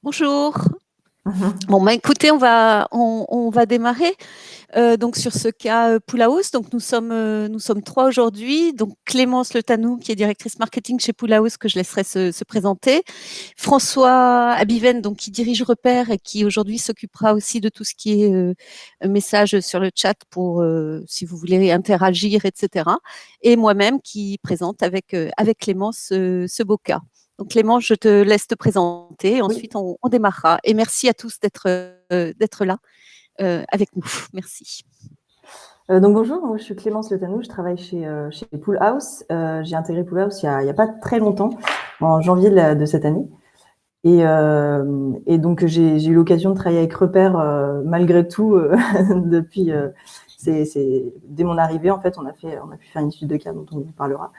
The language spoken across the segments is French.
Bonjour. Mhm. Bon, bah, écoutez, on va démarrer donc sur ce cas Pool House. Donc nous sommes trois aujourd'hui. Donc Clémence Le Tanou, qui est directrice marketing chez Pool House, que je laisserai se présenter. François Abiven, donc qui dirige Repère et qui aujourd'hui s'occupera aussi de tout ce qui est message sur le chat pour si vous voulez interagir, etc. Et moi-même qui présente avec Clémence ce beau cas. Donc Clément, je te laisse te présenter, Oui. ensuite on démarrera. Et merci à tous d'être là avec nous. Merci. Donc bonjour, moi je suis Clémence Letanou, je travaille chez Pool House. J'ai intégré Pool House il y a pas très longtemps, en janvier de cette année. Et donc j'ai eu l'occasion de travailler avec Repère malgré tout depuis dès mon arrivée en fait on a pu faire une étude de cas dont on vous parlera.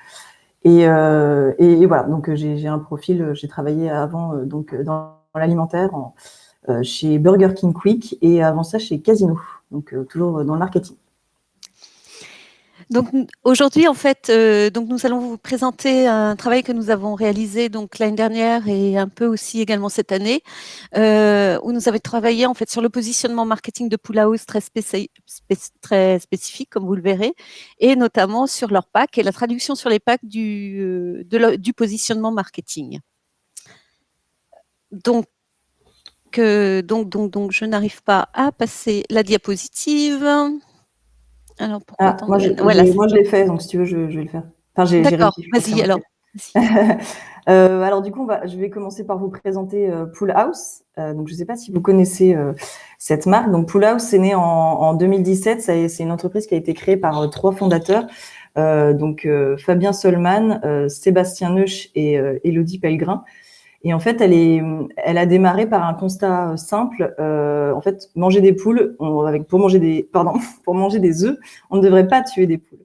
Et voilà, donc j'ai un profil, j'ai travaillé avant donc dans l'alimentaire chez Burger King Quick et avant ça chez Casino, donc toujours dans le marketing. Donc aujourd'hui, en fait, donc nous allons vous présenter un travail que nous avons réalisé donc l'année dernière et un peu aussi également cette année, où nous avons travaillé en fait sur le positionnement marketing de Pool House très spécifique, comme vous le verrez, et notamment sur leurs packs et la traduction sur les packs du positionnement marketing. Donc, je n'arrive pas à passer la diapositive. Alors, pourquoi tant de Moi haine? Voilà, c'est moi je l'ai fait, donc si tu veux, je vais le faire. Enfin, j'ai d'accord. réussi, je Vas-y confirme. alors. Vas-y. Alors du coup, je vais commencer par vous présenter Pool House. Donc je ne sais pas si vous connaissez cette marque. Donc Pool House, c'est né en 2017. C'est une entreprise qui a été créée par trois fondateurs. Fabien Solman, Sébastien Neusch et Élodie Pellegrin. Et en fait, elle a démarré par un constat simple. En fait, manger des poules, pour manger des œufs, on ne devrait pas tuer des poules.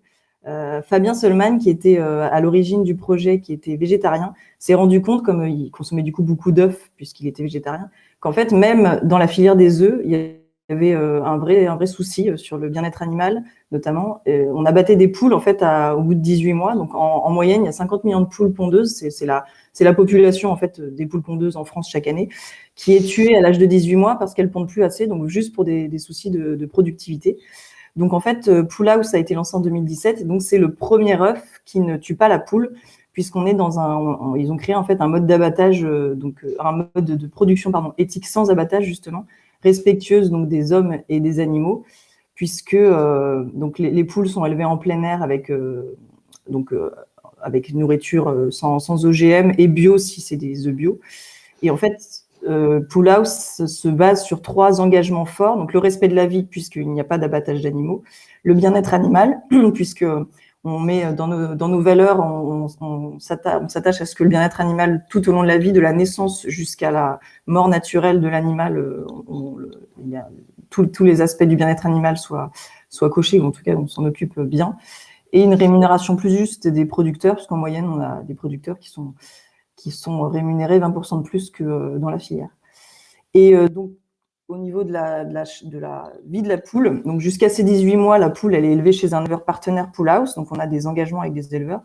Fabien Solman, qui était à l'origine du projet, qui était végétarien, s'est rendu compte, comme il consommait du coup beaucoup d'œufs puisqu'il était végétarien, qu'en fait, même dans la filière des œufs, il y avait un vrai souci sur le bien-être animal, notamment. On abattait des poules en fait au bout de 18 mois. Donc en moyenne, il y a 50 millions de poules pondeuses. C'est la population en fait des poules pondeuses en France chaque année qui est tuée à l'âge de 18 mois parce qu'elles pondent plus assez, donc juste pour des soucis de productivité. Donc en fait, Pool House a été lancé en 2017, et donc c'est le premier œuf qui ne tue pas la poule, puisqu'on est ils ont créé en fait un mode d'abattage, un mode de production éthique sans abattage justement, respectueuse donc des hommes et des animaux, puisque donc les poules sont élevées en plein air avec une nourriture sans OGM et bio si c'est des œufs bio. Et en fait, Pool House se base sur trois engagements forts. Donc, le respect de la vie, puisqu'il n'y a pas d'abattage d'animaux. Le bien-être animal, puisque on met dans nos valeurs, on s'attache à ce que le bien-être animal, tout au long de la vie, de la naissance jusqu'à la mort naturelle de l'animal, tous les aspects du bien-être animal soient cochés, ou en tout cas, on s'en occupe bien. Et une rémunération plus juste des producteurs, puisqu'en moyenne, on a des producteurs qui sont rémunérés 20% de plus que dans la filière. Et donc, au niveau de la vie de la poule, donc jusqu'à ses 18 mois, la poule, elle est élevée chez un éleveur partenaire Pool House, donc on a des engagements avec des éleveurs.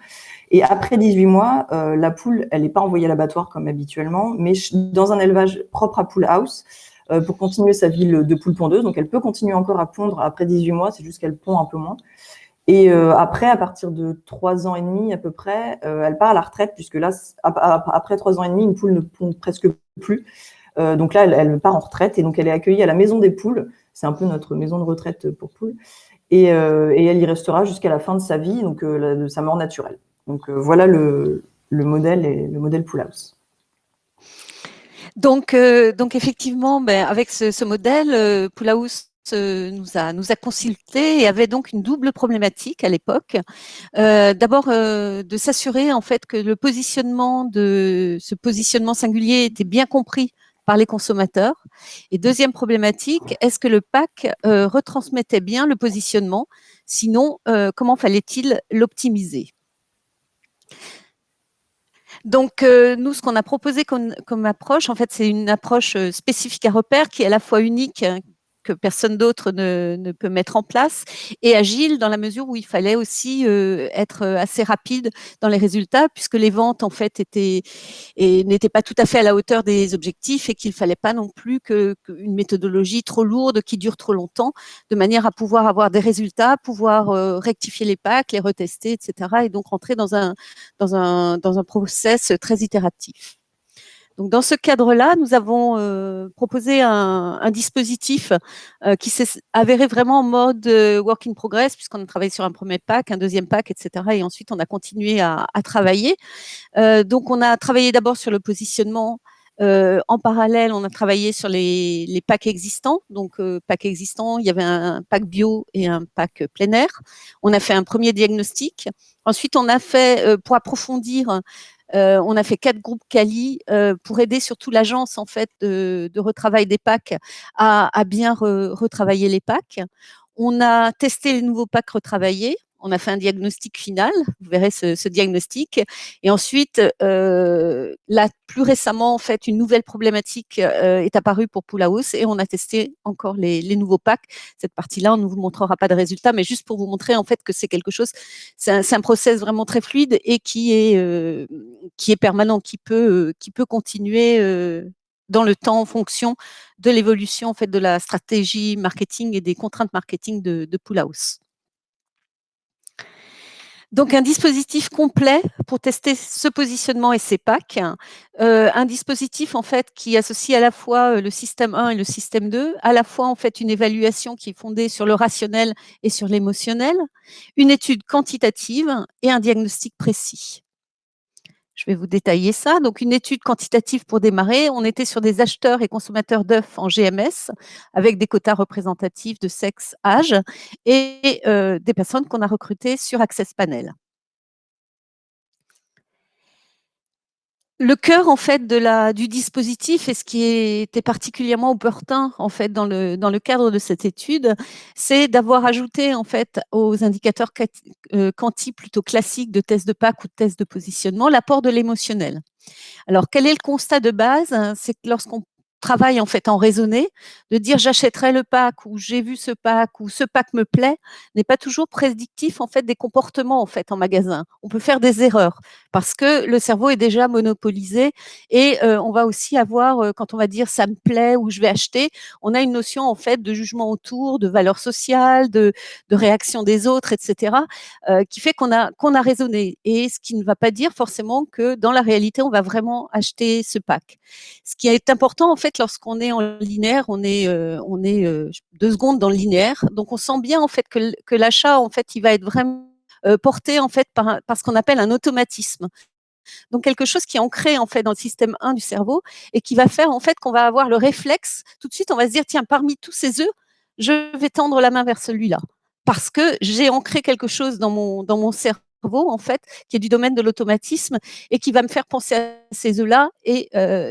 Et après 18 mois, la poule, elle n'est pas envoyée à l'abattoir comme habituellement, mais dans un élevage propre à Pool House, pour continuer sa vie de poule pondeuse. Donc elle peut continuer encore à pondre après 18 mois, c'est juste qu'elle pond un peu moins. Et après, à partir de 3 ans et demi à peu près, elle part à la retraite, puisque là, après 3 ans et demi, une poule ne pond presque plus. Donc là, elle part en retraite, et donc elle est accueillie à la maison des poules. C'est un peu notre maison de retraite pour poules. Et elle y restera jusqu'à la fin de sa vie, donc de sa mort naturelle. Donc voilà le modèle Pool House. Donc effectivement, avec ce modèle, Pool House nous a consulté et avait donc une double problématique à l'époque. D'abord, de s'assurer en fait que ce positionnement singulier était bien compris par les consommateurs. Et deuxième problématique, est-ce que le pack retransmettait bien le positionnement? Sinon, comment fallait-il l'optimiser? Donc, nous, ce qu'on a proposé comme approche, en fait, c'est une approche spécifique à Repère qui est à la fois unique, que personne d'autre ne peut mettre en place, et agile dans la mesure où il fallait aussi être assez rapide dans les résultats, puisque les ventes en fait n'étaient pas tout à fait à la hauteur des objectifs, et qu'il fallait pas non plus qu'une méthodologie trop lourde qui dure trop longtemps, de manière à pouvoir avoir des résultats, pouvoir rectifier les packs, les retester, etc. Et donc rentrer dans un process très itératif. Donc, dans ce cadre-là, nous avons proposé un dispositif qui s'est avéré vraiment en mode work in progress, puisqu'on a travaillé sur un premier pack, un deuxième pack, etc. Et ensuite, on a continué à travailler. Donc, on a travaillé d'abord sur le positionnement. En parallèle, on a travaillé sur les packs existants. Donc, pack existant, il y avait un pack bio et un pack plein air. On a fait un premier diagnostic. Ensuite, on a fait, pour approfondir, on a fait 4 groupes quali pour aider surtout l'agence en fait de retravail des packs à bien retravailler les packs. On a testé les nouveaux packs retravaillés. On a fait un diagnostic final, vous verrez ce diagnostic. Et ensuite, là, plus récemment, en fait, une nouvelle problématique est apparue pour Pool House et on a testé encore les nouveaux packs. Cette partie-là, on ne vous montrera pas de résultats, mais juste pour vous montrer en fait que c'est quelque chose, c'est un process vraiment très fluide et qui est permanent, qui peut continuer dans le temps en fonction de l'évolution en fait de la stratégie marketing et des contraintes marketing de Pool House. Donc, un dispositif complet pour tester ce positionnement et ces packs. Un dispositif, en fait, qui associe à la fois le système 1 et le système 2, à la fois, en fait, une évaluation qui est fondée sur le rationnel et sur l'émotionnel, une étude quantitative et un diagnostic précis. Je vais vous détailler ça. Donc, une étude quantitative pour démarrer. On était sur des acheteurs et consommateurs d'œufs en GMS avec des quotas représentatifs de sexe, âge et des personnes qu'on a recrutées sur Access Panel. Le cœur en fait du dispositif et ce qui était particulièrement opportun en fait dans le cadre de cette étude, c'est d'avoir ajouté en fait aux indicateurs quanti plutôt classiques de test de pack ou de test de positionnement l'apport de l'émotionnel. Alors, quel est le constat de base? C'est que lorsqu'on travaille en fait en raisonné, de dire j'achèterai le pack ou j'ai vu ce pack ou ce pack me plaît, n'est pas toujours prédictif en fait des comportements en fait en magasin. On peut faire des erreurs parce que le cerveau est déjà monopolisé et on va aussi avoir quand on va dire ça me plaît ou je vais acheter, on a une notion en fait de jugement autour, de valeur sociale, de réaction des autres, etc. Qui fait qu'on a raisonné et ce qui ne va pas dire forcément que dans la réalité on va vraiment acheter ce pack. Ce qui est important en fait lorsqu'on est en linéaire, on est 2 secondes dans le linéaire, donc on sent bien en fait que l'achat en fait il va être vraiment porté en fait par ce qu'on appelle un automatisme. Donc quelque chose qui est ancré en fait dans le système 1 du cerveau et qui va faire en fait qu'on va avoir le réflexe, tout de suite on va se dire tiens parmi tous ces œufs, je vais tendre la main vers celui-là parce que j'ai ancré quelque chose dans mon cerveau en fait, qui est du domaine de l'automatisme et qui va me faire penser à ces œufs-là et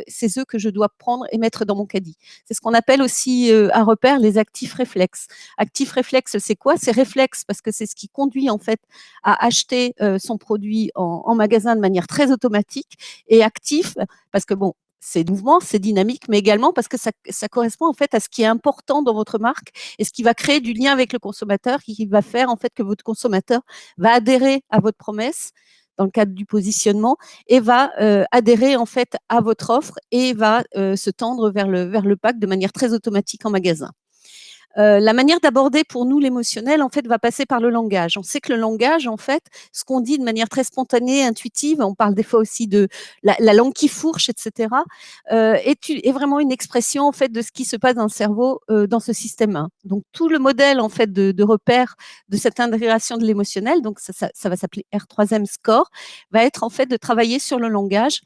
ces œufs que je dois prendre et mettre dans mon caddie. C'est ce qu'on appelle aussi à repère les actifs réflexes. Actifs réflexes, c'est quoi? C'est réflexe parce que c'est ce qui conduit en fait à acheter son produit en magasin de manière très automatique et actif parce que bon, c'est mouvement, c'est dynamique, mais également parce que ça correspond en fait à ce qui est important dans votre marque et ce qui va créer du lien avec le consommateur, qui va faire en fait que votre consommateur va adhérer à votre promesse dans le cadre du positionnement et va adhérer en fait à votre offre et va se tendre vers le pack de manière très automatique en magasin. La manière d'aborder pour nous l'émotionnel, en fait, va passer par le langage. On sait que le langage, en fait, ce qu'on dit de manière très spontanée, intuitive, on parle des fois aussi de la langue qui fourche, etc., est vraiment une expression, en fait, de ce qui se passe dans le cerveau dans ce système 1. Donc, tout le modèle, en fait, de repère de cette intégration de l'émotionnel, donc ça va s'appeler R3M Score, va être, en fait, de travailler sur le langage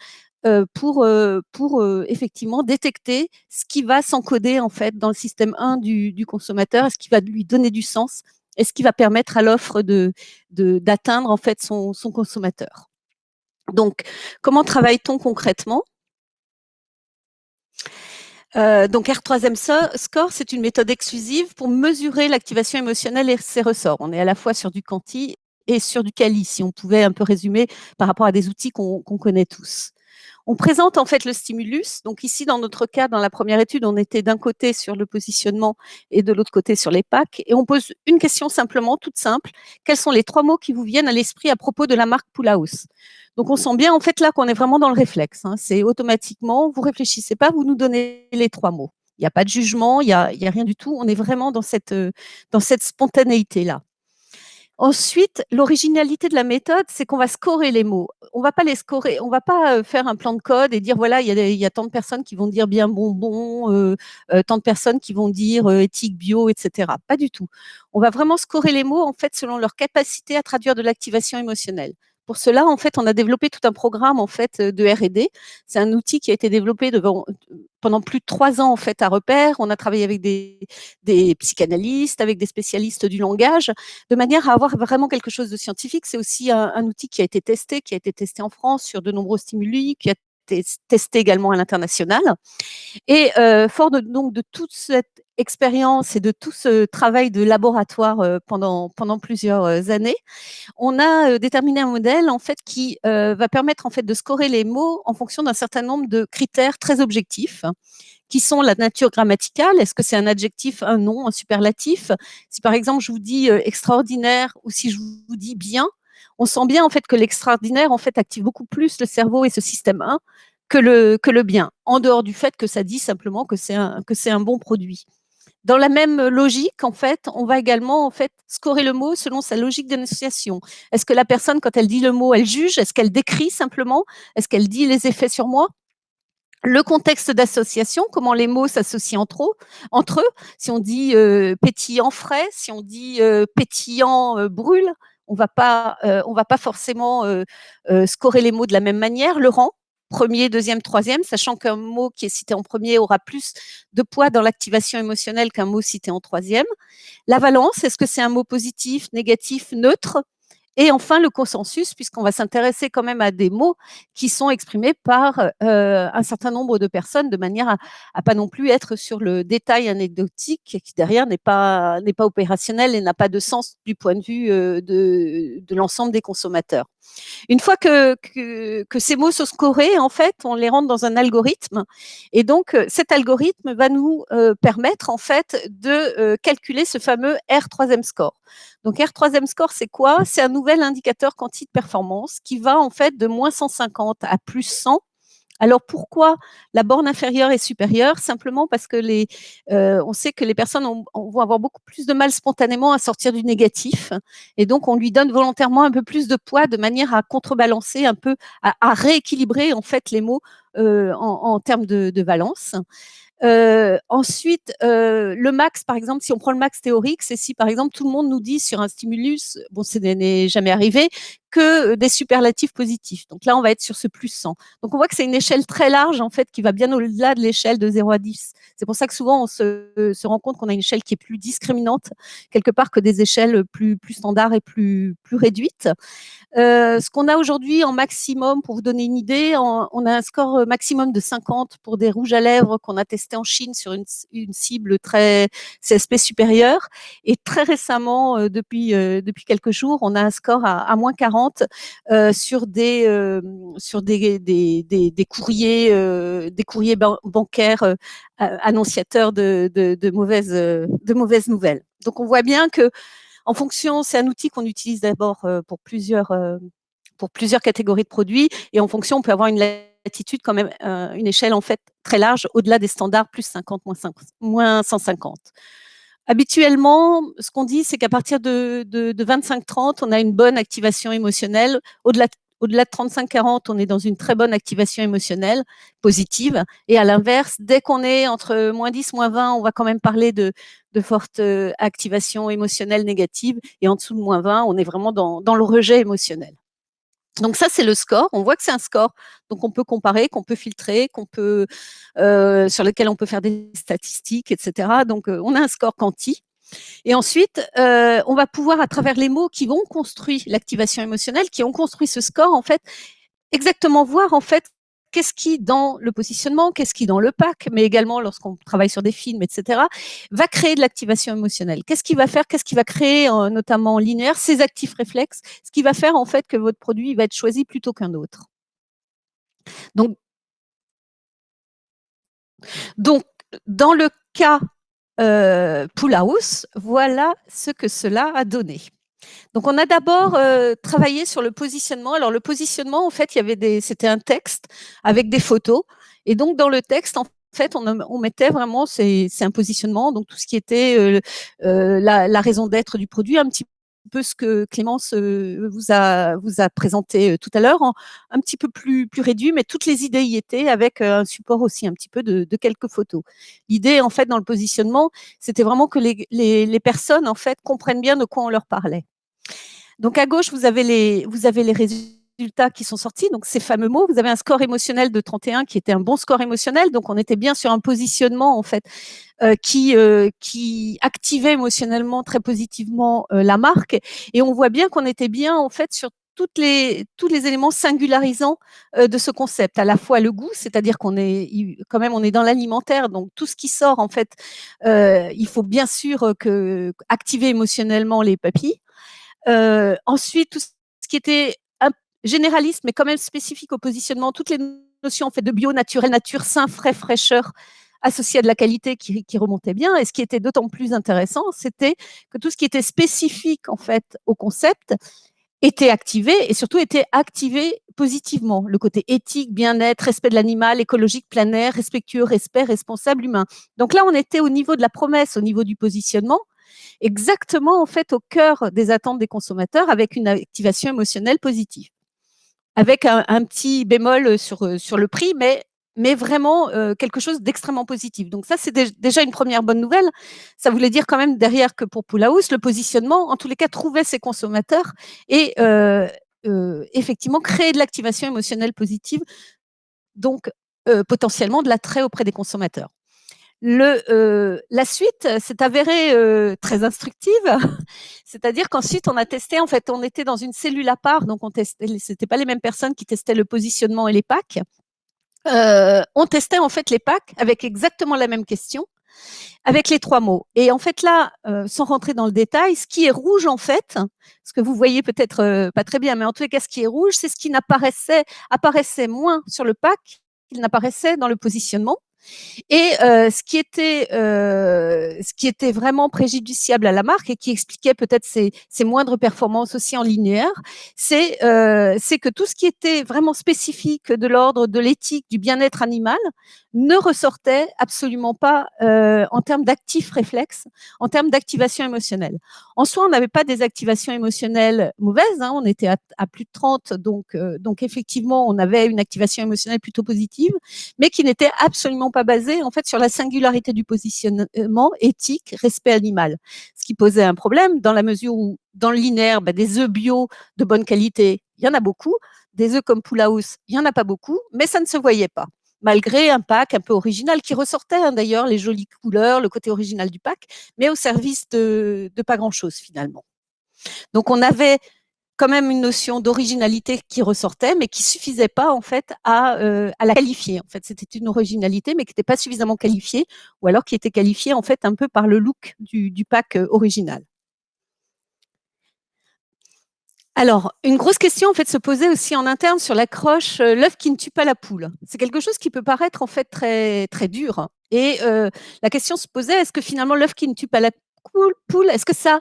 pour effectivement détecter ce qui va s'encoder en fait dans le système 1 du consommateur, ce qui va lui donner du sens et ce qui va permettre à l'offre d'atteindre en fait son consommateur. Donc, comment travaille-t-on concrètement? Donc R3M Score, c'est une méthode exclusive pour mesurer l'activation émotionnelle et ses ressorts. On est à la fois sur du quanti et sur du quali, si on pouvait un peu résumer par rapport à des outils qu'on connaît tous. On présente en fait le stimulus. Donc ici, dans notre cas, dans la première étude, on était d'un côté sur le positionnement et de l'autre côté sur les packs. Et on pose une question simplement, toute simple. Quels sont les 3 mots qui vous viennent à l'esprit à propos de la marque Pool House? Donc on sent bien en fait là qu'on est vraiment dans le réflexe. C'est automatiquement, vous réfléchissez pas, vous nous donnez les 3 mots. Il n'y a pas de jugement, il y a rien du tout. On est vraiment dans cette spontanéité-là. Ensuite, l'originalité de la méthode, c'est qu'on va scorer les mots. On va pas les scorer, on va pas faire un plan de code et dire voilà, il y a tant de personnes qui vont dire bien bonbon, tant de personnes qui vont dire éthique, bio, etc. Pas du tout. On va vraiment scorer les mots en fait selon leur capacité à traduire de l'activation émotionnelle. Pour cela, en fait, on a développé tout un programme en fait de R&D. C'est un outil qui a été développé pendant plus de 3 ans en fait à Repère. On a travaillé avec des psychanalystes, avec des spécialistes du langage, de manière à avoir vraiment quelque chose de scientifique. C'est aussi un outil qui a été testé en France sur de nombreux stimuli, qui a été testé également à l'international. Et fort donc de toute cette expérience et de tout ce travail de laboratoire pendant plusieurs années, on a déterminé un modèle en fait qui va permettre en fait de scorer les mots en fonction d'un certain nombre de critères très objectifs, qui sont la nature grammaticale. Est-ce que c'est un adjectif, un nom, un superlatif? Si par exemple je vous dis extraordinaire ou si je vous dis bien, on sent bien en fait que l'extraordinaire en fait active beaucoup plus le cerveau et ce système 1 que le bien, en dehors du fait que ça dit simplement que c'est un bon produit. Dans la même logique, en fait, on va également en fait scorer le mot selon sa logique d'énonciation. Est-ce que la personne, quand elle dit le mot, elle juge? Est-ce qu'elle décrit simplement? Est-ce qu'elle dit les effets sur moi? Le contexte d'association, comment les mots s'associent entre eux. Si on dit pétillant frais, si on dit pétillant brûle, on va pas forcément scorer les mots de la même manière. Le rang, premier, deuxième, troisième, sachant qu'un mot qui est cité en premier aura plus de poids dans l'activation émotionnelle qu'un mot cité en troisième. La valence, est-ce que c'est un mot positif, négatif, neutre? Et enfin, le consensus, puisqu'on va s'intéresser quand même à des mots qui sont exprimés par un certain nombre de personnes, de manière à pas non plus être sur le détail anecdotique qui derrière n'est pas opérationnel et n'a pas de sens du point de vue de l'ensemble des consommateurs. Une fois que ces mots sont scorés, en fait, on les rentre dans un algorithme. Et donc, cet algorithme va nous permettre, en fait, de calculer ce fameux R3M score. Donc, R3M score, c'est quoi? C'est un nouvel indicateur quanti de performance qui va, en fait, de moins 150 à plus 100. Alors pourquoi la borne inférieure est supérieure? Simplement parce que on sait que les personnes vont avoir beaucoup plus de mal spontanément à sortir du négatif, et donc on lui donne volontairement un peu plus de poids de manière à contrebalancer un peu, à rééquilibrer en fait les mots en termes de valence. Ensuite, le max, par exemple, si on prend le max théorique, c'est si, par exemple, tout le monde nous dit sur un stimulus, bon, ce n'est jamais arrivé, que des superlatifs positifs. Donc là, on va être sur ce plus 100. Donc on voit que c'est une échelle très large, en fait, qui va bien au-delà de l'échelle de 0 à 10. C'est pour ça que souvent, on se rend compte qu'on a une échelle qui est plus discriminante, quelque part, que des échelles plus standards et plus réduites. Ce qu'on a aujourd'hui en maximum, pour vous donner une idée, on a un score maximum de 50 pour des rouges à lèvres qu'on a testé en Chine sur une cible très CSP supérieure. Et très récemment, depuis quelques jours, on a un score à moins 40 sur des courriers bancaires annonciateurs de mauvaises nouvelles. Donc on voit bien que en fonction, c'est un outil qu'on utilise d'abord pour plusieurs catégories de produits, et en fonction, on peut avoir une latitude quand même, une échelle en fait très large, au-delà des standards plus 50, moins 150. Habituellement, ce qu'on dit, c'est qu'à partir de 25-30, on a une bonne activation émotionnelle. Au-delà de 35-40, on est dans une très bonne activation émotionnelle positive. Et à l'inverse, dès qu'on est entre moins 10, moins 20, on va quand même parler de forte activation émotionnelle négative. Et en dessous de moins 20, on est vraiment dans le rejet émotionnel. Donc ça, c'est le score. On voit que c'est un score, donc on peut comparer, qu'on peut filtrer, sur lequel on peut faire des statistiques, etc. Donc on a un score quanti. Et ensuite, on va pouvoir, à travers les mots qui vont construire l'activation émotionnelle, qui ont construit ce score, en fait, exactement voir en fait qu'est-ce qui dans le positionnement, qu'est-ce qui dans le pack, mais également lorsqu'on travaille sur des films, etc., va créer de l'activation émotionnelle. Qu'est-ce qui va créer, notamment en linéaire, ces actifs réflexes, ce qui va faire en fait que votre produit va être choisi plutôt qu'un autre. Donc, dans le cas Pool House, voilà ce que cela a donné. Donc, on a d'abord travaillé sur le positionnement. Alors, le positionnement, en fait, c'était un texte avec des photos. Et donc, dans le texte, en fait, on mettait vraiment, c'est un positionnement, donc tout ce qui était la raison d'être du produit, un petit peu ce que Clémence vous a présenté tout à l'heure, un petit peu plus réduit, mais toutes les idées y étaient, avec un support aussi un petit peu de quelques photos. L'idée, en fait, dans le positionnement, c'était vraiment que les personnes, en fait, comprennent bien de quoi on leur parlait. Donc, à gauche, vous avez les résultats qui sont sortis, donc ces fameux mots. Vous avez un score émotionnel de 31 qui était un bon score émotionnel, donc on était bien sur un positionnement en fait qui activait émotionnellement très positivement la marque, et on voit bien qu'on était bien en fait sur tous les éléments singularisants de ce concept, à la fois le goût, c'est-à-dire qu'on est quand même on est dans l'alimentaire, donc tout ce qui sort en fait, il faut bien sûr activer émotionnellement les papilles. Ensuite, tout ce qui était généraliste, mais quand même spécifique au positionnement, toutes les notions en fait de bio, naturel, nature, sain, frais, fraîcheur, associées à de la qualité qui remontait bien. Et ce qui était d'autant plus intéressant, c'était que tout ce qui était spécifique en fait au concept était activé, et surtout était activé positivement. Le côté éthique, bien-être, respect de l'animal, écologique, plein air, respectueux, respect, responsable, humain. Donc là, on était au niveau de la promesse, au niveau du positionnement, exactement en fait au cœur des attentes des consommateurs, avec une activation émotionnelle positive, avec un petit bémol sur le prix, mais vraiment quelque chose d'extrêmement positif. Donc ça, c'est déjà une première bonne nouvelle. Ça voulait dire quand même derrière que pour Pool House, le positionnement, en tous les cas, trouvait ses consommateurs et effectivement créer de l'activation émotionnelle positive, donc potentiellement de l'attrait auprès des consommateurs. La suite s'est avérée très instructive, c'est-à-dire qu'ensuite on a testé, en fait, on était dans une cellule à part, donc c'était pas les mêmes personnes qui testaient le positionnement et les packs. On testait en fait les packs avec exactement la même question, avec les 3 mots. Et en fait là, sans rentrer dans le détail, ce qui est rouge en fait, ce que vous voyez peut-être pas très bien, mais en tous les cas, ce qui est rouge, c'est ce qui apparaissait moins sur le pack qu'il n'apparaissait dans le positionnement. Et ce qui était vraiment préjudiciable à la marque, et qui expliquait peut-être ses moindres performances aussi en linéaire, c'est que tout ce qui était vraiment spécifique de l'ordre de l'éthique, du bien-être animal, ne ressortait absolument pas en termes d'actifs réflexes, en termes d'activation émotionnelle. En soi, on n'avait pas des activations émotionnelles mauvaises, hein, on était à plus de 30, donc effectivement, on avait une activation émotionnelle plutôt positive, mais qui n'était absolument pas basée en fait sur la singularité du positionnement éthique, respect animal. Ce qui posait un problème dans la mesure où, dans le linéaire, des œufs bio de bonne qualité, il y en a beaucoup, des œufs comme Pool House, il n'y en a pas beaucoup, mais ça ne se voyait pas, malgré un pack un peu original qui ressortait, hein, d'ailleurs, les jolies couleurs, le côté original du pack, mais au service de pas grand-chose finalement. Donc on avait quand même une notion d'originalité qui ressortait, mais qui suffisait pas en fait à la qualifier. En fait, c'était une originalité, mais qui n'était pas suffisamment qualifiée, ou alors qui était qualifiée en fait un peu par le look du pack original. Alors, une grosse question en fait se posait aussi en interne sur l'accroche l'œuf qui ne tue pas la poule. C'est quelque chose qui peut paraître en fait très très dur. Et la question se posait, est-ce que finalement l'œuf qui ne tue pas la poule, est-ce que ça,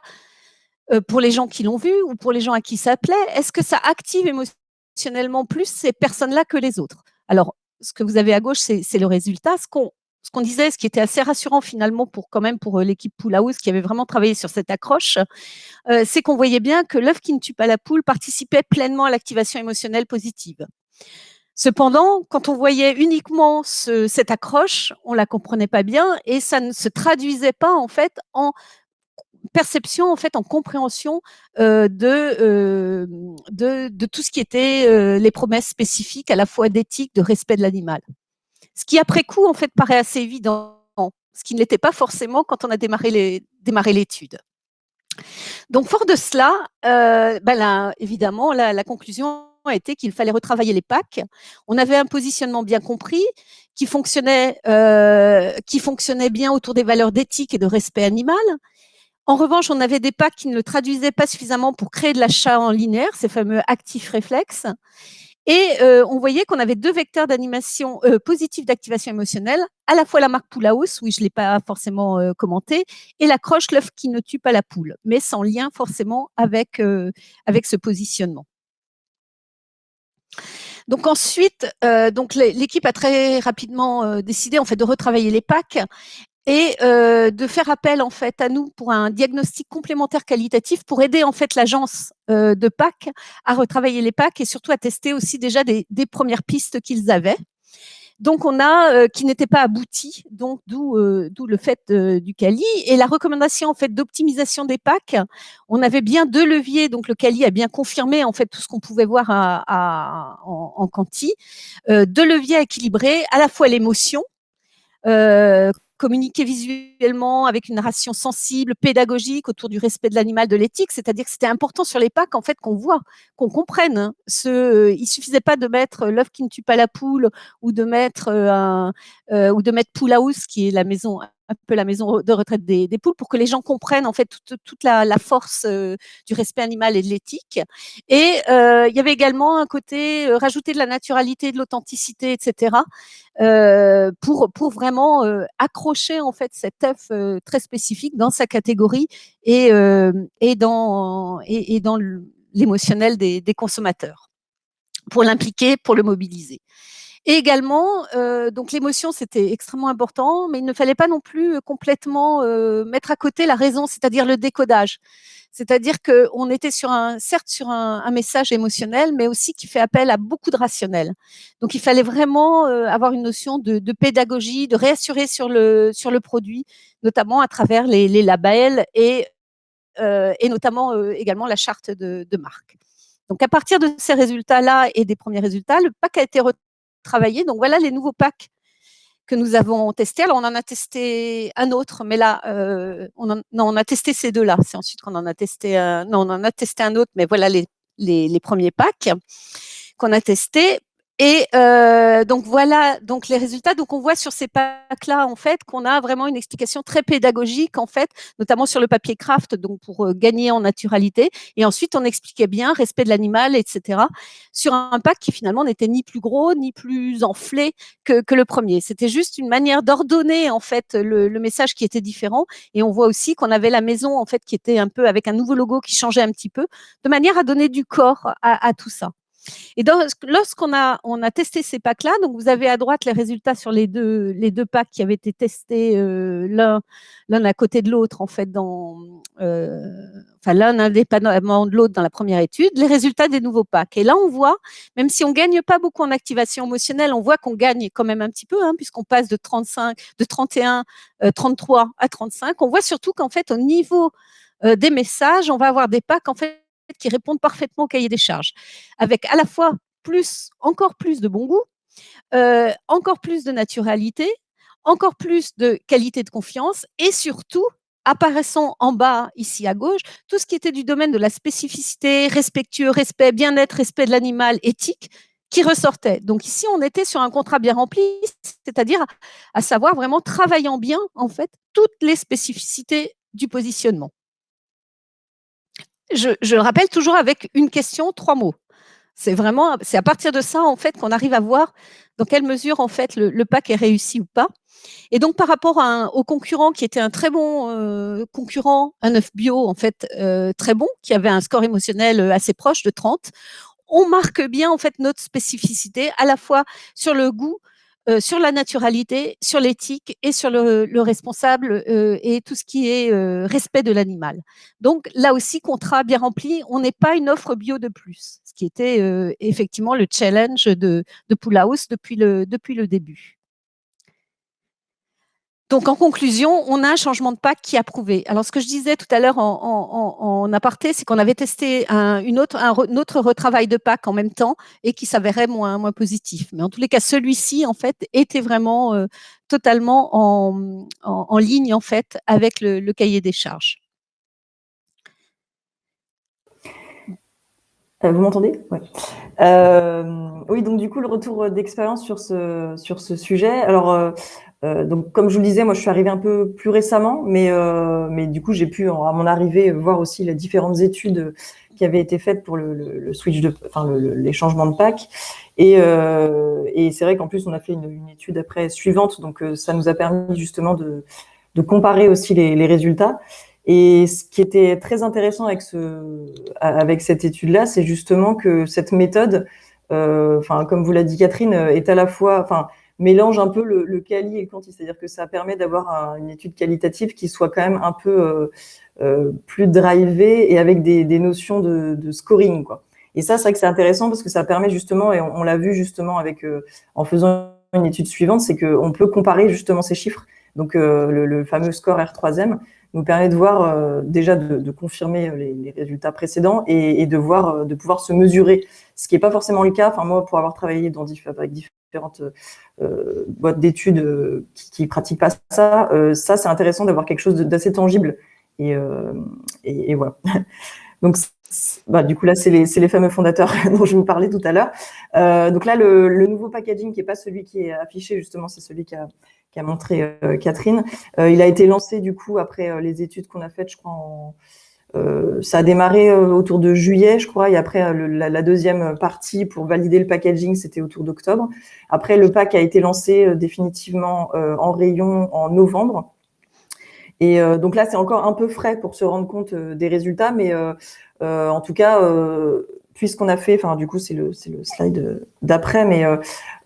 pour les gens qui l'ont vu ou pour les gens à qui ça plaît, est-ce que ça active émotionnellement plus ces personnes-là que les autres? Alors, ce que vous avez à gauche, c'est le résultat. Ce qu'on disait, ce qui était assez rassurant finalement pour l'équipe Pool House qui avait vraiment travaillé sur cette accroche, c'est qu'on voyait bien que l'œuf qui ne tue pas la poule participait pleinement à l'activation émotionnelle positive. Cependant, quand on voyait uniquement cette accroche, on la comprenait pas bien, et ça ne se traduisait pas en fait en perception, en fait, en compréhension de tout ce qui était les promesses spécifiques, à la fois d'éthique, de respect de l'animal. Ce qui, après coup, en fait, paraît assez évident, ce qui ne l'était pas forcément quand on a démarré l'étude. Donc, fort de cela, évidemment, la conclusion a été qu'il fallait retravailler les packs. On avait un positionnement bien compris, qui fonctionnait bien autour des valeurs d'éthique et de respect animal. En revanche, on avait des packs qui ne le traduisaient pas suffisamment pour créer de l'achat en linéaire, ces fameux actifs réflexes. Et on voyait qu'on avait 2 vecteurs d'animation positifs d'activation émotionnelle, à la fois la marque Pool House, oui, je ne l'ai pas forcément commenté, et la croche l'œuf qui ne tue pas la poule, mais sans lien forcément avec ce positionnement. Donc ensuite, donc l'équipe a très rapidement décidé en fait de retravailler les packs et de faire appel en fait à nous pour un diagnostic complémentaire qualitatif pour aider en fait l'agence de packs à retravailler les packs et surtout à tester aussi déjà des premières pistes qu'ils avaient. Donc on a qui n'était pas abouti, donc d'où le fait du Kali et la recommandation en fait d'optimisation des packs. On avait bien 2 leviers, donc le Kali a bien confirmé en fait tout ce qu'on pouvait voir en quanti. 2 leviers équilibrés, à la fois l'émotion, communiquer visuellement avec une narration sensible, pédagogique autour du respect de l'animal, de l'éthique, c'est-à-dire que c'était important sur les packs en fait qu'on voit, qu'on comprenne. Hein, il suffisait pas de mettre l'œuf qui ne tue pas la poule ou de mettre Pool House qui est la maison un peu la maison de retraite des poules pour que les gens comprennent en fait toute la force du respect animal et de l'éthique. Et il y avait également un côté rajouter de la naturalité, de l'authenticité, etc. Pour vraiment accrocher en fait cet œuf très spécifique dans sa catégorie et dans l'émotionnel des consommateurs, pour l'impliquer, pour le mobiliser. Et également, donc l'émotion, c'était extrêmement important, mais il ne fallait pas non plus complètement mettre à côté la raison, c'est-à-dire le décodage. C'est-à-dire qu'on était certes sur un message émotionnel, mais aussi qui fait appel à beaucoup de rationnel. Donc, il fallait vraiment avoir une notion de pédagogie, de réassurer sur le produit, notamment à travers les labels et notamment également la charte de marque. Donc, à partir de ces résultats-là et des premiers résultats, le pack a été retravaillé. Donc, voilà les nouveaux packs que nous avons testés. Alors, on en a testé un autre, mais là, on a testé ces deux-là. C'est ensuite qu'on en a testé on en a testé un autre, mais voilà les premiers packs qu'on a testés. Et donc voilà donc les résultats. Donc on voit sur ces packs-là en fait qu'on a vraiment une explication très pédagogique en fait, notamment sur le papier craft, donc pour gagner en naturalité. Et ensuite on expliquait bien respect de l'animal, etc. Sur un pack qui finalement n'était ni plus gros ni plus enflé que le premier. C'était juste une manière d'ordonner en fait le message qui était différent. Et on voit aussi qu'on avait la maison en fait qui était un peu avec un nouveau logo qui changeait un petit peu, de manière à donner du corps à tout ça. Et lorsqu'on a testé ces packs-là, donc vous avez à droite les résultats sur les deux packs qui avaient été testés l'un à côté de l'autre en fait l'un indépendamment de l'autre dans la première étude, les résultats des nouveaux packs. Et là on voit, même si on gagne pas beaucoup en activation émotionnelle, on voit qu'on gagne quand même un petit peu, puisqu'on passe de 31, 33 à 35. On voit surtout qu'en fait au niveau des messages, on va avoir des packs en fait qui répondent parfaitement au cahier des charges, avec à la fois encore plus de bon goût, encore plus de naturalité, encore plus de qualité de confiance et surtout, apparaissant en bas, ici à gauche, tout ce qui était du domaine de la spécificité, respectueux, respect, bien-être, respect de l'animal, éthique, qui ressortait. Donc ici, on était sur un contrat bien rempli, c'est-à-dire à savoir vraiment travaillant bien, en fait, toutes les spécificités du positionnement. Je le rappelle toujours avec une question, 3 mots. C'est à partir de ça, en fait, qu'on arrive à voir dans quelle mesure, en fait, le pack est réussi ou pas. Et donc, par rapport au concurrent qui était un très bon concurrent, un œuf bio, en fait, très bon, qui avait un score émotionnel assez proche de 30, on marque bien, en fait, notre spécificité, à la fois sur le goût, sur la naturalité, sur l'éthique et sur le responsable et tout ce qui est respect de l'animal. Donc là aussi, contrat bien rempli, on n'est pas une offre bio de plus, ce qui était effectivement le challenge de Pool House depuis le début. Donc, en conclusion, on a un changement de pack qui est approuvé. Alors, ce que je disais tout à l'heure en aparté, c'est qu'on avait testé un autre retravail de pack en même temps et qui s'avérait moins positif. Mais en tous les cas, celui-ci, en fait, était vraiment totalement en ligne, en fait, avec le cahier des charges. Vous m'entendez? Ouais. Oui, donc du coup, le retour d'expérience sur ce sujet. Alors, donc, comme je vous le disais, moi, je suis arrivée un peu plus récemment, mais du coup, j'ai pu, à mon arrivée, voir aussi les différentes études qui avait été faite pour le switch les changements de pack. Et c'est vrai qu'en plus, on a fait une étude après suivante, donc ça nous a permis justement de comparer aussi les résultats. Et ce qui était très intéressant avec cette étude-là, c'est justement que cette méthode, comme vous l'a dit Catherine, est à la fois, mélange un peu le quali et le quanti, c'est-à-dire que ça permet d'avoir une étude qualitative qui soit quand même un peu plus drivée et avec des notions de scoring, quoi. Et ça, c'est vrai que c'est intéressant parce que ça permet justement, et on l'a vu justement en faisant une étude suivante, c'est qu'on peut comparer justement ces chiffres. Donc le fameux score R3M nous permet de voir déjà de confirmer les résultats précédents et de pouvoir se mesurer, ce qui n'est pas forcément le cas. Enfin, moi, pour avoir travaillé avec différentes boîtes d'études qui pratiquent pas ça, ça c'est intéressant d'avoir quelque chose d'assez tangible. Et voilà. Donc, du coup, là, c'est les fameux fondateurs dont je vous parlais tout à l'heure. Donc là, le nouveau packaging, qui n'est pas celui qui est affiché, justement, c'est celui qu'a montré Catherine. Il a été lancé, du coup, après les études qu'on a faites, je crois, ça a démarré autour de juillet, je crois, et après, la deuxième partie pour valider le packaging, c'était autour d'octobre. Après, le pack a été lancé définitivement en rayon en novembre. Et donc là, c'est encore un peu frais pour se rendre compte des résultats, mais en tout cas, puisqu'on a fait, du coup, c'est le slide d'après, mais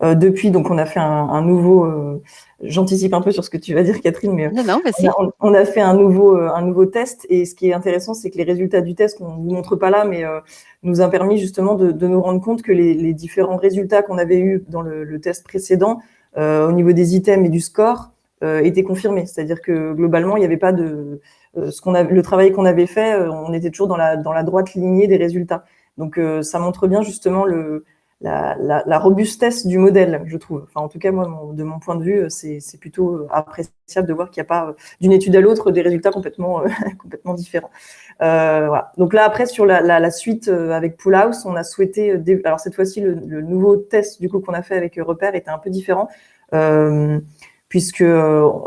depuis, donc on a fait un nouveau. J'anticipe un peu sur ce que tu vas dire, Catherine, mais non, vas-y. On a fait un nouveau test. Et ce qui est intéressant, c'est que les résultats du test, qu'on ne vous montre pas là, mais nous a permis justement de nous rendre compte que les différents résultats qu'on avait eus dans le test précédent, au niveau des items et du score, étaient confirmés. C'est-à-dire que globalement, il n'y avait pas de le travail qu'on avait fait, on était toujours dans la droite lignée des résultats. Donc ça montre bien justement la robustesse du modèle, je trouve. Enfin, en tout cas, moi, de mon point de vue, c'est plutôt appréciable de voir qu'il n'y a pas d'une étude à l'autre des résultats complètement différents. Voilà. Donc là, après, sur la suite avec Poolhouse, on a souhaité. Alors cette fois-ci, le nouveau test du coup qu'on a fait avec Repère était un peu différent. Puisque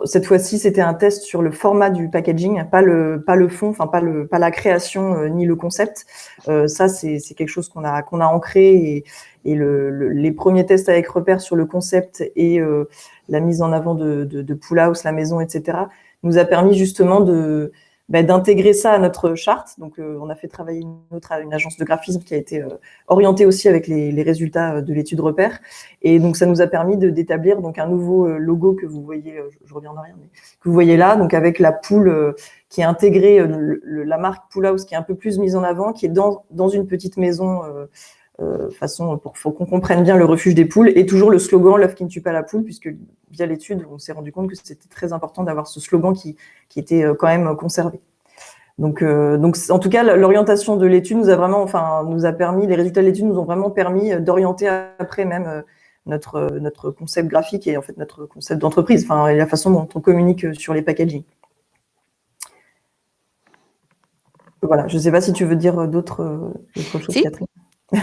cette fois-ci, c'était un test sur le format du packaging, pas le fond, pas la création ni le concept. Ça, c'est quelque chose qu'on a ancré, et les premiers tests avec Repère sur le concept et la mise en avant de Poolhouse, la maison, etc., nous a permis justement d'intégrer ça à notre charte. Donc, on a fait travailler une agence de graphisme qui a été orientée aussi avec les résultats de l'étude Repère. Et donc, ça nous a permis d'établir donc un nouveau logo que vous voyez, je reviens en arrière, mais que vous voyez là, donc avec la poule qui est intégrée, la marque Poolhouse qui est un peu plus mise en avant, qui est dans une petite maison, faut qu'on comprenne bien le refuge des poules, et toujours le slogan « L'œuf qui ne tue pas la poule », puisque via l'étude, on s'est rendu compte que c'était très important d'avoir ce slogan qui était quand même conservé. Donc, en tout cas, l'orientation de l'étude nous a permis, les résultats de l'étude nous ont vraiment permis d'orienter après même notre concept graphique et en fait notre concept d'entreprise, et la façon dont on communique sur les packaging. Voilà, je ne sais pas si tu veux dire d'autres choses, Si. Catherine.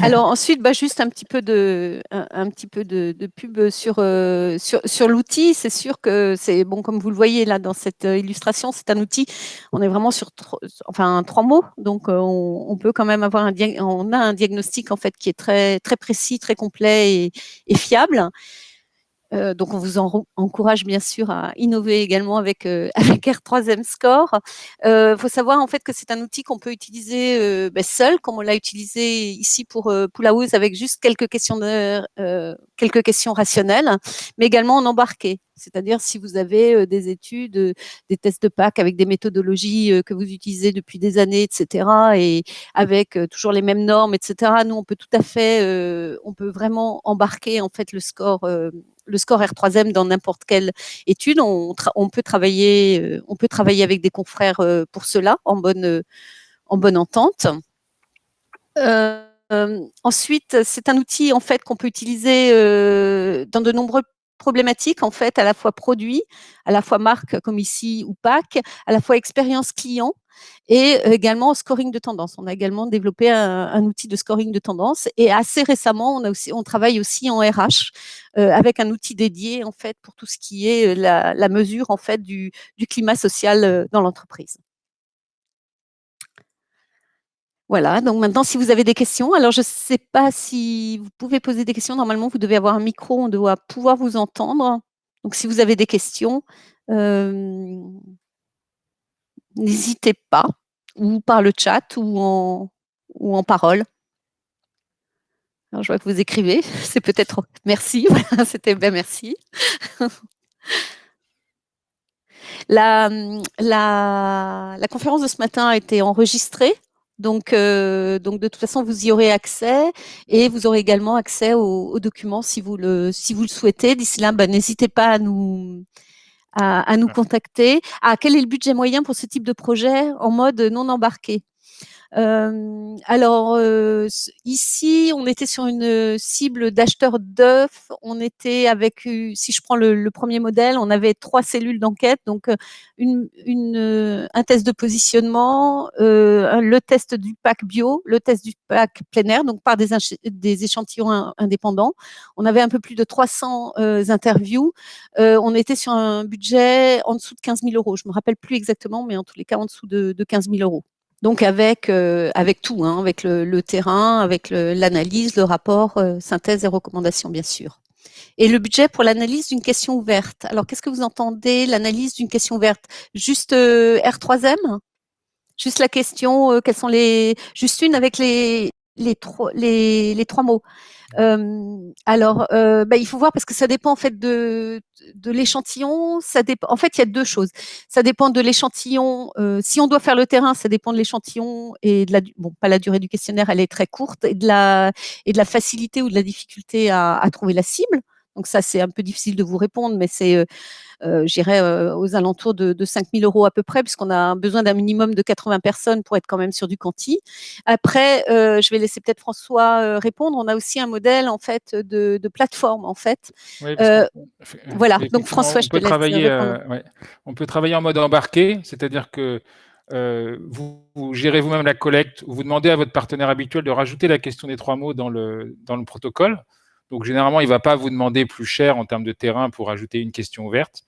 Alors ensuite, juste un petit peu de pub sur l'outil. C'est sûr que c'est bon, comme vous le voyez là dans cette illustration, c'est un outil. On est vraiment sur 3 mots, donc on peut quand même avoir on a un diagnostic en fait qui est très très précis, très complet et fiable. Donc, on vous encourage bien sûr à innover également avec R3M Score. Faut savoir en fait que c'est un outil qu'on peut utiliser seul, comme on l'a utilisé ici pour Poolhouse, avec juste quelques questions rationnelles, mais également en embarqué. C'est-à-dire si vous avez des études, des tests de PAC avec des méthodologies que vous utilisez depuis des années, etc., et avec toujours les mêmes normes, etc., nous, on peut tout à fait, on peut vraiment embarquer en fait le score R3M dans n'importe quelle étude. On peut travailler avec des confrères pour cela, en bonne entente. Ensuite, c'est un outil en fait qu'on peut utiliser dans de nombreuses problématiques, en fait, à la fois produit, à la fois marque comme ici ou PAC, à la fois expérience client et également scoring de tendance. On a également développé un outil de scoring de tendance, et assez récemment, on travaille aussi en RH avec un outil dédié en fait pour tout ce qui est la mesure en fait du climat social dans l'entreprise. Voilà, donc maintenant, si vous avez des questions, alors je ne sais pas si vous pouvez poser des questions. Normalement, vous devez avoir un micro, on doit pouvoir vous entendre. Donc, si vous avez des questions, n'hésitez pas, ou par le chat ou en parole. Alors, je vois que vous écrivez, c'est peut-être merci, voilà, c'était bien merci. La conférence de ce matin a été enregistrée, donc de toute façon, vous y aurez accès et vous aurez également accès aux documents si vous le souhaitez. D'ici là, n'hésitez pas à nous contacter. Quel est le budget moyen pour ce type de projet en mode non embarqué? Alors, ici, on était sur une cible d'acheteurs d'œufs. On était avec, si je prends le premier modèle, on avait 3 cellules d'enquête, donc un test de positionnement, le test du pack bio, le test du pack plein air, donc par des échantillons indépendants. On avait un peu plus de 300 interviews. On était sur un budget en dessous de 15 000 euros. Je ne me rappelle plus exactement, mais en tous les cas, en dessous de 15 000 euros. Donc avec tout, hein, avec le terrain, avec l'analyse, le rapport, synthèse et recommandations, bien sûr. Et le budget pour l'analyse d'une question ouverte. Alors, qu'est-ce que vous entendez, l'analyse d'une question ouverte? Juste R3M? Juste la question, quels sont juste une avec les trois mots. Il faut voir parce que ça dépend en fait de l'échantillon. Ça dépend. En fait, il y a deux choses. Ça dépend de l'échantillon. Si on doit faire le terrain, ça dépend de l'échantillon et pas la durée du questionnaire, elle est très courte et de la facilité ou de la difficulté à trouver la cible. Donc ça, c'est un peu difficile de vous répondre, mais c'est j'irais aux alentours de 5 000 euros à peu près, puisqu'on a besoin d'un minimum de 80 personnes pour être quand même sur du quanti. Après, je vais laisser peut-être François répondre. On a aussi un modèle en fait de plateforme en fait. Oui, voilà. Donc François, je te laisse répondre. On peut travailler en mode embarqué, c'est-à-dire que vous gérez vous-même la collecte ou vous demandez à votre partenaire habituel de rajouter la question des 3 mots dans le protocole. Donc, généralement, il ne va pas vous demander plus cher en termes de terrain pour ajouter une question ouverte.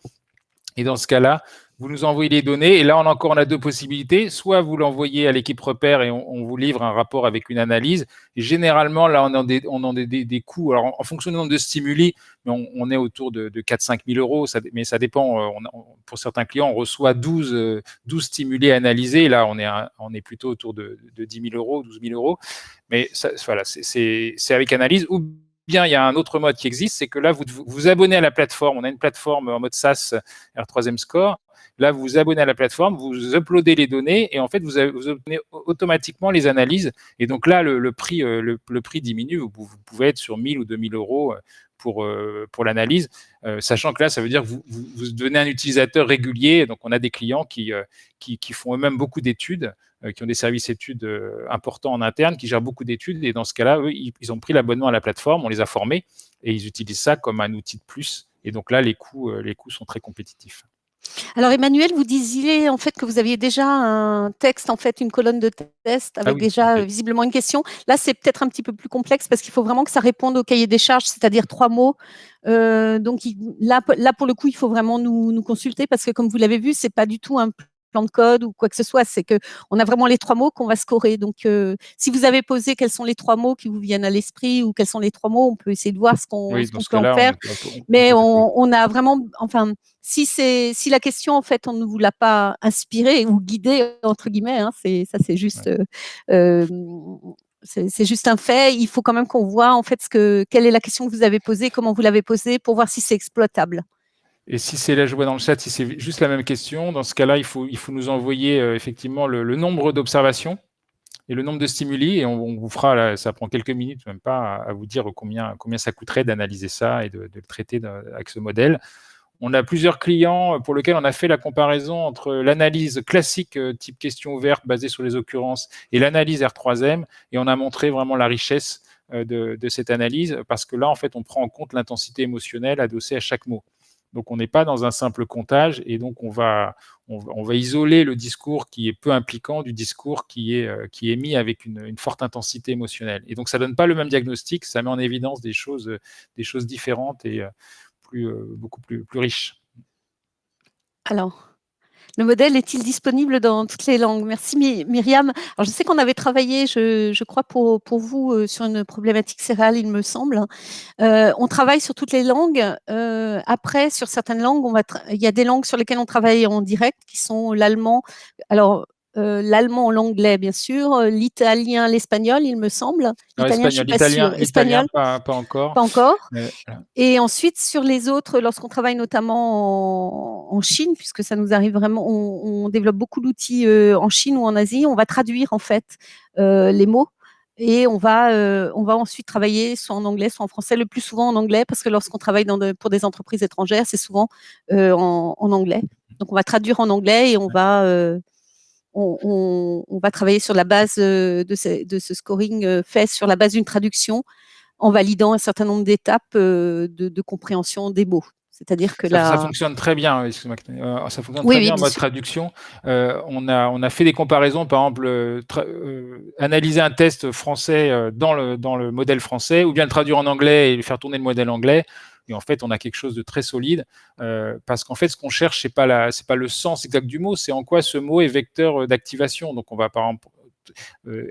Et dans ce cas-là, vous nous envoyez les données. Et là, on a deux possibilités. Soit vous l'envoyez à l'équipe repère et on vous livre un rapport avec une analyse. Et généralement, là, on a des coûts. Alors, en fonction du nombre de stimuli, on est autour de 4 000 à 5 000 euros. Mais ça dépend. Pour certains clients, on reçoit 12 stimuli analysés. Et là, on est plutôt autour de 10 000 euros, 12 000 euros. Mais ça, voilà, c'est avec analyse. Ou bien, il y a un autre mode qui existe, c'est que là, vous vous abonnez à la plateforme. On a une plateforme en mode SaaS R3M Score. Là, vous vous abonnez à la plateforme, vous uploadez les données et en fait, vous obtenez automatiquement les analyses. Et donc là, le prix diminue. Vous pouvez être sur 1 000 ou 2 000 euros pour l'analyse, sachant que là, ça veut dire que vous devenez un utilisateur régulier. Donc, on a des clients qui font eux-mêmes beaucoup d'études, qui ont des services études importants en interne, qui gèrent beaucoup d'études. Et dans ce cas-là, eux, ils ont pris l'abonnement à la plateforme, on les a formés et ils utilisent ça comme un outil de plus. Et donc là, les coûts sont très compétitifs. Alors Emmanuel, vous disiez en fait que vous aviez déjà un texte, en fait, une colonne de test avec visiblement une question. Là, c'est peut-être un petit peu plus complexe parce qu'il faut vraiment que ça réponde au cahier des charges, c'est-à-dire 3 mots. Donc là, pour le coup, il faut vraiment nous consulter parce que comme vous l'avez vu, c'est pas du tout un plan de code ou quoi que ce soit, c'est que on a vraiment les 3 mots qu'on va scorer. Donc, si vous avez posé quels sont les 3 mots qui vous viennent à l'esprit ou quels sont les 3 mots, on peut essayer de voir ce qu'on peut en faire. Mais on a vraiment, enfin, si la question en fait on ne vous l'a pas inspiré ou guidé entre guillemets, hein, c'est juste. C'est juste un fait. Il faut quand même qu'on voit en fait quelle est la question que vous avez posée, comment vous l'avez posée, pour voir si c'est exploitable. Et si c'est là, je vois dans le chat, si c'est juste la même question, dans ce cas-là, il faut nous envoyer effectivement le nombre d'observations et le nombre de stimuli, et on vous fera, là, ça prend quelques minutes, même pas, à vous dire combien ça coûterait d'analyser ça et de le traiter avec ce modèle. On a plusieurs clients pour lesquels on a fait la comparaison entre l'analyse classique type question ouverte basée sur les occurrences et l'analyse R3M, et on a montré vraiment la richesse de cette analyse, parce que là, en fait, on prend en compte l'intensité émotionnelle adossée à chaque mot. Donc, on n'est pas dans un simple comptage, et donc on va isoler le discours qui est peu impliquant du discours qui est mis avec une forte intensité émotionnelle. Et donc, ça ne donne pas le même diagnostic, ça met en évidence des choses différentes et beaucoup plus riches. Alors, Le modèle est-il disponible dans toutes les langues? Merci Myriam. Alors, je sais qu'on avait travaillé, je crois, pour vous sur une problématique céréale, il me semble. On travaille sur toutes les langues. Après, sur certaines langues, il y a des langues sur lesquelles on travaille en direct, qui sont l'allemand. Alors, l'allemand, l'anglais, bien sûr, l'italien, l'espagnol, il me semble. L'italien, je suis pas sûre. L'italien, pas encore. Pas encore. Voilà. Et ensuite, sur les autres, lorsqu'on travaille notamment en Chine, puisque ça nous arrive vraiment, on développe beaucoup d'outils en Chine ou en Asie, on va traduire en fait les mots. Et on va ensuite travailler soit en anglais, soit en français, le plus souvent en anglais, parce que lorsqu'on travaille pour des entreprises étrangères, c'est souvent en anglais. Donc, on va traduire en anglais et on va travailler sur la base de ce scoring fait sur la base d'une traduction en validant un certain nombre d'étapes de compréhension des mots. C'est-à-dire que ça fonctionne très bien, ça fonctionne très bien en mode traduction. On a fait des comparaisons, par exemple, analyser un test français dans le modèle français, ou bien le traduire en anglais et faire tourner le modèle anglais. Et en fait, on a quelque chose de très solide, parce qu'en fait, ce qu'on cherche, c'est pas le sens exact du mot, c'est en quoi ce mot est vecteur d'activation. Donc, on va par exemple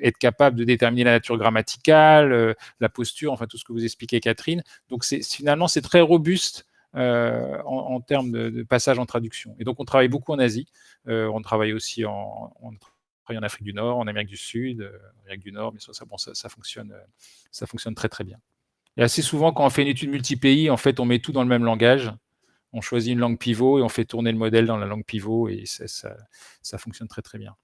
être capable de déterminer la nature grammaticale, la posture, enfin tout ce que vous expliquez, Catherine. Donc, finalement, c'est très robuste en termes de passage en traduction. Et donc, on travaille beaucoup en Asie. On travaille aussi en Afrique du Nord, en Amérique du Sud, en Amérique du Nord, mais ça fonctionne très, très bien. Et assez souvent, quand on fait une étude multi-pays, en fait, on met tout dans le même langage. On choisit une langue pivot et on fait tourner le modèle dans la langue pivot, et ça fonctionne très, très bien.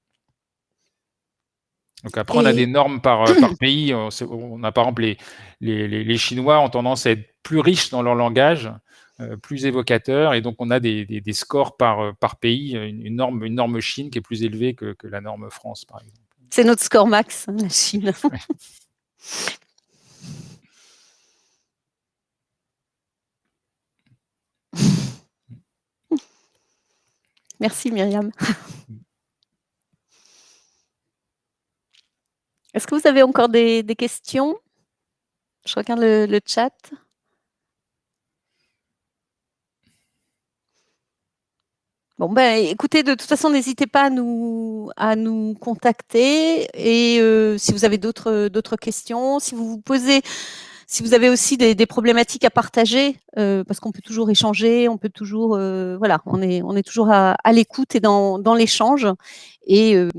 Donc après, on a des normes par pays. On a par exemple les Chinois ont tendance à être plus riches dans leur langage, plus évocateurs, et donc on a des scores par pays, une norme Chine qui est plus élevée que la norme France, par exemple. C'est notre score max, la Chine. Ouais. Merci Myriam. Est-ce que vous avez encore des questions? Je regarde le chat. Bon, écoutez, de toute façon, n'hésitez pas à nous contacter. Et si vous avez d'autres questions, si vous avez aussi des problématiques à partager, parce qu'on peut toujours échanger, on peut toujours, voilà, on est toujours à l'écoute et dans l'échange. Et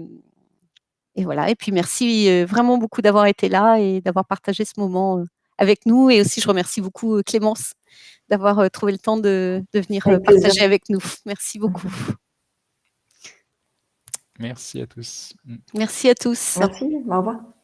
voilà. Et puis, merci vraiment beaucoup d'avoir été là et d'avoir partagé ce moment avec nous. Et aussi, je remercie beaucoup Clémence d'avoir trouvé le temps de venir partager avec nous. Merci beaucoup. Merci à tous. Merci à tous. Merci, au revoir.